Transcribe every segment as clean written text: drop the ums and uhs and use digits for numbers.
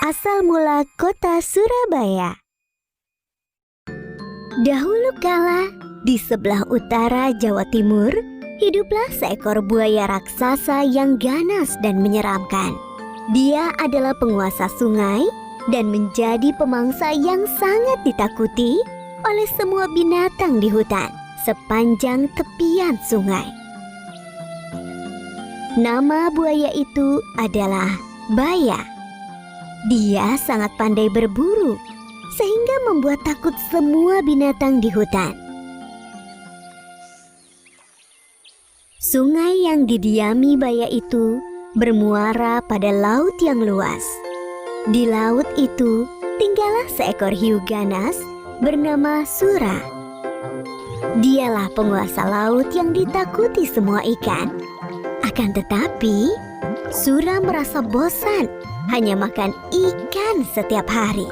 Asal mula kota Surabaya. Dahulu kala, di sebelah utara Jawa Timur, hiduplah seekor buaya raksasa yang ganas dan menyeramkan. Dia adalah penguasa sungai dan menjadi pemangsa yang sangat ditakuti oleh semua binatang di hutan sepanjang tepian sungai. Nama buaya itu adalah Baya. Dia sangat pandai berburu, sehingga membuat takut semua binatang di hutan. Sungai yang didiami Baya itu bermuara pada laut yang luas. Di laut itu tinggallah seekor hiu ganas bernama Sura. Dialah penguasa laut yang ditakuti semua ikan. Akan tetapi, Sura merasa bosan hanya makan ikan setiap hari.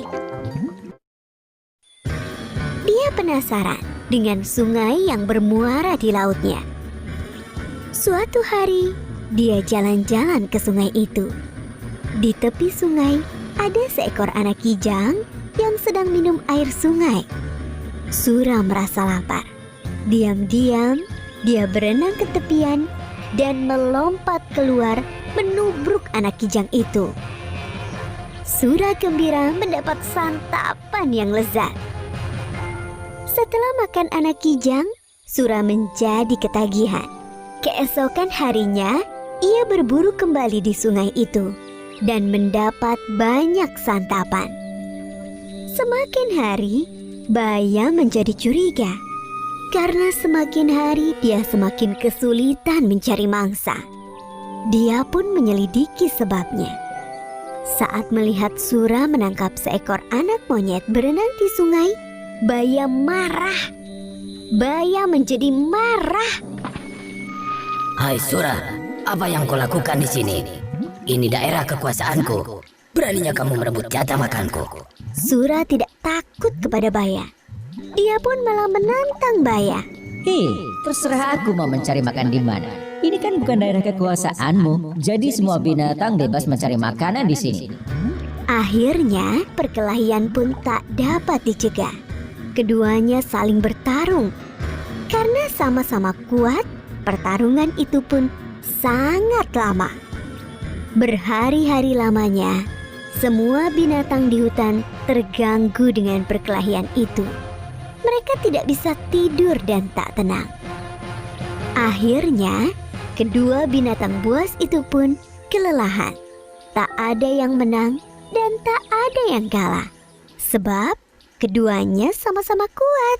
Dia penasaran dengan sungai yang bermuara di lautnya. Suatu hari, dia jalan-jalan ke sungai itu. Di tepi sungai, ada seekor anak kijang yang sedang minum air sungai. Sura merasa lapar. Diam-diam, dia berenang ke tepian dan melompat keluar menubruk anak kijang itu. Sura gembira mendapat santapan yang lezat. Setelah makan anak kijang, Sura menjadi ketagihan. Keesokan harinya, ia berburu kembali di sungai itu dan mendapat banyak santapan. Semakin hari, Baya menjadi curiga. Karena semakin hari dia semakin kesulitan mencari mangsa. Dia pun menyelidiki sebabnya. Saat melihat Sura menangkap seekor anak monyet berenang di sungai, Baya marah. Baya menjadi marah. Hai Sura, apa yang kau lakukan di sini? Ini daerah kekuasaanku. Beraninya kamu merebut jatah makanku. Sura tidak takut kepada Baya. Dia pun malah menantang Baya. Hei, terserah aku mau mencari makan di mana. Ini kan bukan daerah kekuasaanmu, jadi semua binatang bebas mencari makanan di sini. Akhirnya, perkelahian pun tak dapat dicegah. Keduanya saling bertarung. Karena sama-sama kuat, pertarungan itu pun sangat lama. Berhari-hari lamanya, semua binatang di hutan terganggu dengan perkelahian itu. Mereka tidak bisa tidur dan tak tenang. Akhirnya, kedua binatang buas itu pun kelelahan. Tak ada yang menang dan tak ada yang kalah. Sebab keduanya sama-sama kuat.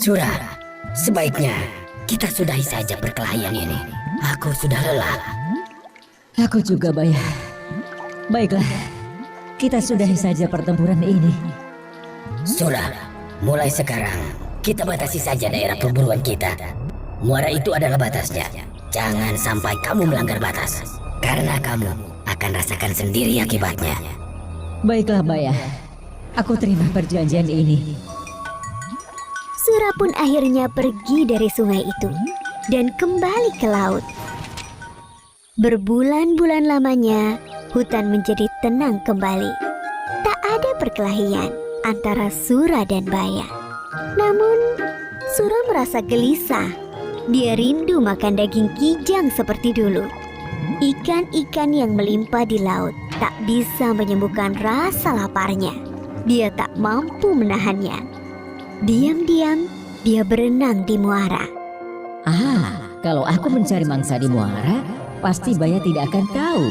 Sura, sebaiknya kita sudahi saja perkelahian ini. Aku sudah lelah. Aku juga, Baya. Baiklah, kita sudahi saja pertempuran ini. Sura, mulai sekarang kita batasi saja daerah perburuan kita. Muara itu adalah batasnya. Jangan sampai kamu melanggar batas, karena kamu akan rasakan sendiri akibatnya. Baiklah, Baya. Aku terima perjanjian ini. Sura pun akhirnya pergi dari sungai itu dan kembali ke laut. Berbulan-bulan lamanya, hutan menjadi tenang kembali. Tak ada perkelahian antara Sura dan Baya. Namun, Sura merasa gelisah. Dia rindu makan daging kijang seperti dulu. Ikan-ikan yang melimpah di laut tak bisa menyembuhkan rasa laparnya. Dia tak mampu menahannya. Diam-diam, dia berenang di muara. Kalau aku mencari mangsa di muara, pasti Baya tidak akan tahu.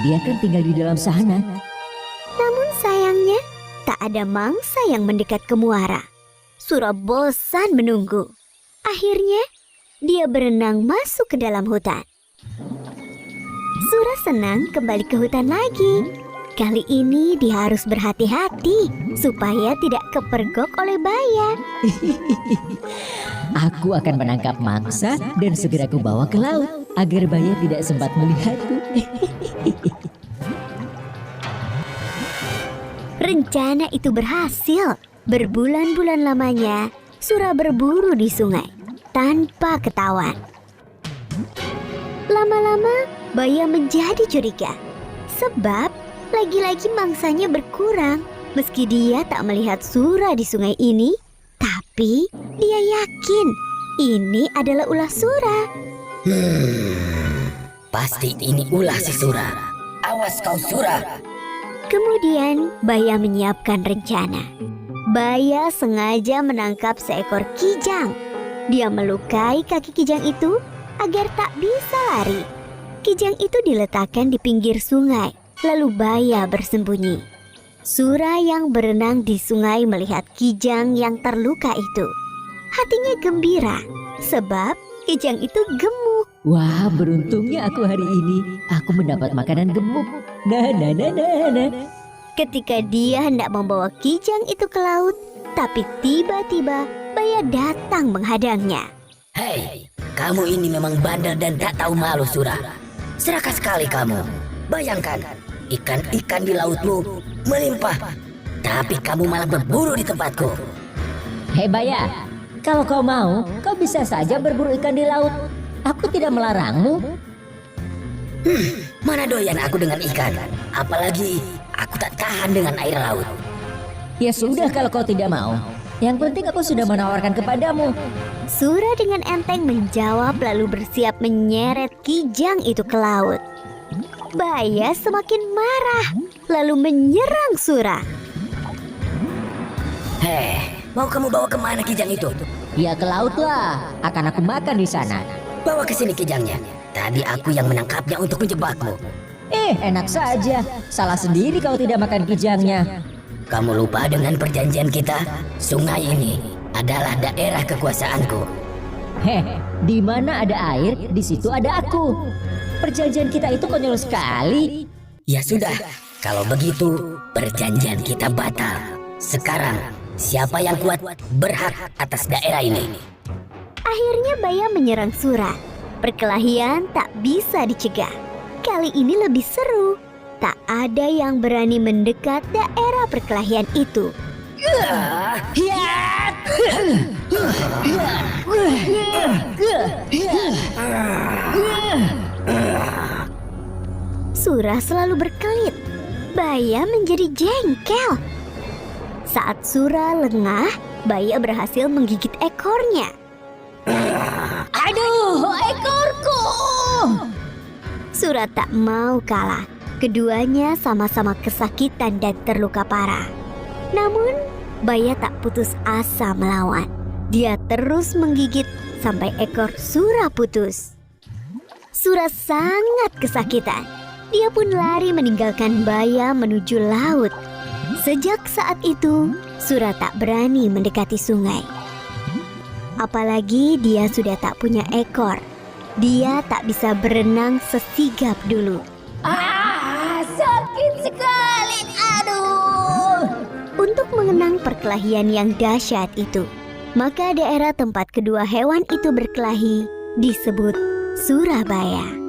Dia kan tinggal di dalam sana. Namun sayangnya, tak ada mangsa yang mendekat ke muara. Sura bosan menunggu. Akhirnya, dia berenang masuk ke dalam hutan. Sura senang kembali ke hutan lagi. Kali ini dia harus berhati-hati supaya tidak kepergok oleh Baya. Aku akan menangkap mangsa dan segera ku bawa ke laut agar Baya tidak sempat melihatku. Rencana itu berhasil. Berbulan-bulan lamanya, Sura berburu di sungai tanpa ketahuan. Lama-lama, Baya menjadi curiga. Sebab Lagi-lagi mangsanya berkurang. Meski dia tak melihat Sura di sungai ini, tapi dia yakin ini adalah ulah Sura. Pasti ini ulah si Sura. Awas kau Sura. Kemudian Baya menyiapkan rencana. Baya sengaja menangkap seekor kijang. Dia melukai kaki kijang itu agar tak bisa lari. Kijang itu diletakkan di pinggir sungai, lalu Baya bersembunyi. Sura yang berenang di sungai melihat kijang yang terluka itu. Hatinya gembira, sebab kijang itu gemuk. Wah, beruntungnya aku hari ini. Aku mendapat makanan gemuk. Nah. Ketika dia hendak membawa kijang itu ke laut, tapi tiba-tiba Baya datang menghadangnya. Hei, kamu ini memang bandel dan tak tahu malu Sura. Serakah sekali kamu. Bayangkan, ikan-ikan di lautmu melimpah, tapi kamu malah berburu di tempatku. Hei Baya, kalau kau mau, kau bisa saja berburu ikan di laut. Aku tidak melarangmu. Mana doyan aku dengan ikan. Apalagi aku tak tahan dengan air laut. Ya sudah kalau kau tidak mau. Yang penting aku sudah menawarkan kepadamu. Sura dengan enteng menjawab lalu bersiap menyeret kijang itu ke laut. Baya semakin marah lalu menyerang Sura. Hei, mau kamu bawa kemana kijang itu? Ya ke laut lah, akan aku makan di sana. Bawa ke sini kijangnya. Tadi aku yang menangkapnya untuk menjebakmu. Enak saja. Salah sendiri kau tidak makan kijangnya. Kamu lupa dengan perjanjian kita? Sungai ini adalah daerah kekuasaanku. Di mana ada air, di situ ada aku. Perjanjian kita itu konyol sekali. Ya sudah, kalau begitu perjanjian kita batal. Sekarang, siapa yang kuat berhak atas daerah ini. Akhirnya Baya menyerang Sura. Perkelahian tak bisa dicegah. Kali ini lebih seru. Tak ada yang berani mendekat daerah perkelahian itu. Sura selalu berkelit. Baya menjadi jengkel. Saat Sura lengah, Baya berhasil menggigit ekornya. Aduh, ekorku! Sura tak mau kalah. Keduanya sama-sama kesakitan dan terluka parah. Namun, Baya tak putus asa melawan. Dia terus menggigit sampai ekor Sura putus. Sura sangat kesakitan. Dia pun lari meninggalkan Baya menuju laut. Sejak saat itu, Sura tak berani mendekati sungai. Apalagi dia sudah tak punya ekor. Dia tak bisa berenang sesigap dulu. Sakit sekali. Aduh. Untuk mengenang perkelahian yang dahsyat itu, maka daerah tempat kedua hewan itu berkelahi disebut Surabaya.